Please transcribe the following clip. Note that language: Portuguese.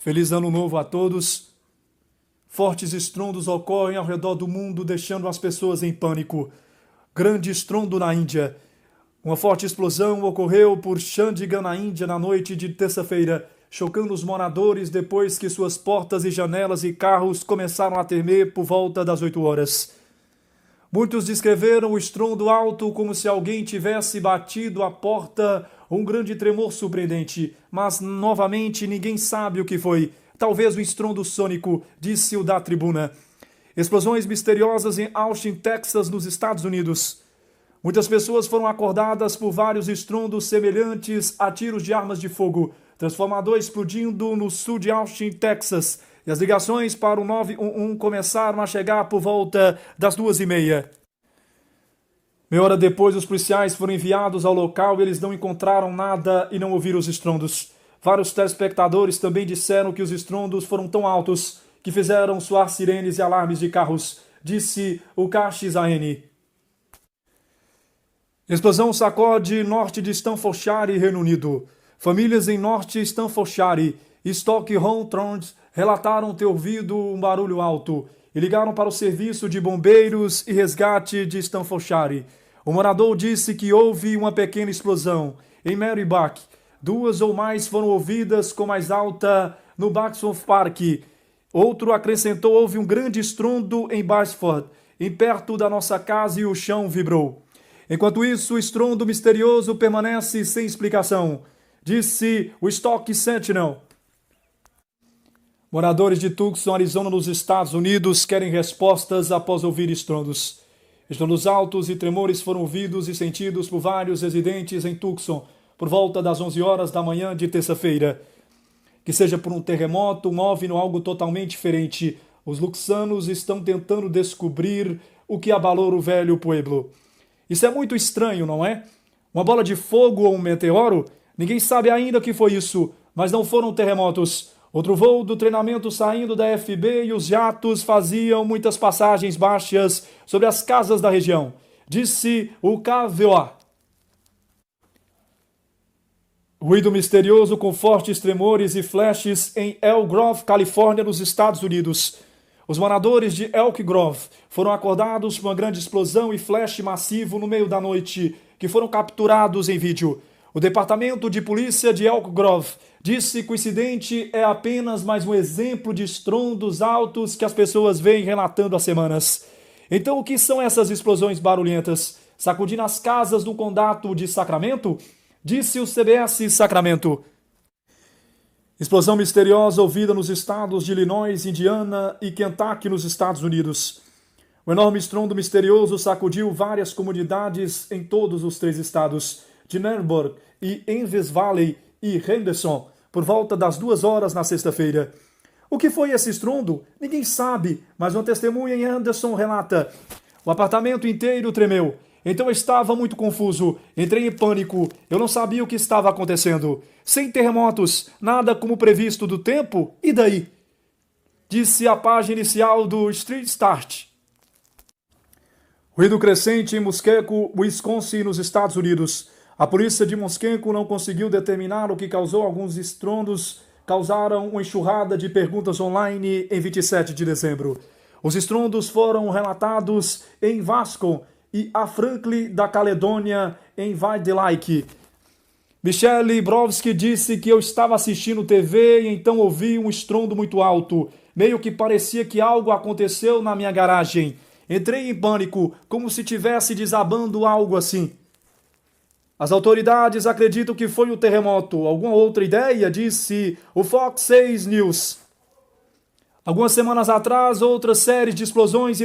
Feliz Ano Novo a todos. Fortes estrondos ocorrem ao redor do mundo, deixando as pessoas em pânico. Grande estrondo na Índia. Uma forte explosão ocorreu por Chandigarh, na Índia, na noite de terça-feira, chocando os moradores depois que suas portas e janelas e carros começaram a tremer por volta das 8 horas. Muitos descreveram o estrondo alto como se alguém tivesse batido a porta, um grande tremor surpreendente, mas novamente ninguém sabe o que foi. Talvez um estrondo sônico, disse o da tribuna. Explosões misteriosas em Austin, Texas, nos Estados Unidos. Muitas pessoas foram acordadas por vários estrondos semelhantes a tiros de armas de fogo. Transformador explodindo no sul de Austin, Texas. E as ligações para o 911 começaram a chegar por volta das 2h30. Meia hora depois, os policiais foram enviados ao local e eles não encontraram nada e não ouviram os estrondos. Vários telespectadores também disseram que os estrondos foram tão altos que fizeram soar sirenes e alarmes de carros, disse o KXAN. Explosão sacode norte de Staffordshire, Reino Unido. Famílias em norte Staffordshire e Stoke-on-Trent relataram ter ouvido um barulho alto e ligaram para o serviço de bombeiros e resgate de Staffordshire. O morador disse que houve uma pequena explosão em Marybach. 2 ou mais foram ouvidas com mais alta no Baxter Park. Outro acrescentou: houve um grande estrondo em Basford, em perto da nossa casa, e o chão vibrou. Enquanto isso, o estrondo misterioso permanece sem explicação, disse o Stock Sentinel. Moradores de Tucson, Arizona, nos Estados Unidos, querem respostas após ouvir estrondos. Estrondos altos e tremores foram ouvidos e sentidos por vários residentes em Tucson por volta das 11 horas da manhã de terça-feira. Que seja por um terremoto, um OVNI ou algo totalmente diferente, os luxanos estão tentando descobrir o que abalou o velho pueblo. Isso é muito estranho, não é? Uma bola de fogo ou um meteoro? Ninguém sabe ainda o que foi isso, mas não foram terremotos. Outro voo do treinamento saindo da FB e os jatos faziam muitas passagens baixas sobre as casas da região, disse o KVOA. Ruído misterioso com fortes tremores e flashes em Elk Grove, Califórnia, nos Estados Unidos. Os moradores de Elk Grove foram acordados por uma grande explosão e flash massivo no meio da noite, que foram capturados em vídeo. O Departamento de Polícia de Elk Grove disse que o incidente é apenas mais um exemplo de estrondos altos que as pessoas vêm relatando há semanas. Então, o que são essas explosões barulhentas? Sacudindo as casas do condado de Sacramento? Disse o CBS Sacramento. Explosão misteriosa ouvida nos estados de Illinois, Indiana e Kentucky, nos Estados Unidos. O enorme estrondo misterioso sacudiu várias comunidades em todos os 3 estados, de Newburgh e Envis Valley e Henderson, por volta das 2 horas na sexta-feira. O que foi esse estrondo? Ninguém sabe, mas uma testemunha em Henderson relata: o apartamento inteiro tremeu. Então eu estava muito confuso, entrei em pânico, eu não sabia o que estava acontecendo. Sem terremotos, nada como previsto do tempo, e daí? Disse a página inicial do Street Start. Ruído crescente em Muskego, Wisconsin, nos Estados Unidos. A polícia de Muskego não conseguiu determinar o que causou alguns estrondos, causaram uma enxurrada de perguntas online em 27 de dezembro. Os estrondos foram relatados em Vasco e a Franklin da Caledônia, em Vaidilike. Michelle Brovski disse que eu estava assistindo TV e então ouvi um estrondo muito alto. Meio que parecia que algo aconteceu na minha garagem. Entrei em pânico, como se estivesse desabando algo assim. As autoridades acreditam que foi um terremoto. Alguma outra ideia? Disse o Fox 6 News. Algumas semanas atrás, outras séries de explosões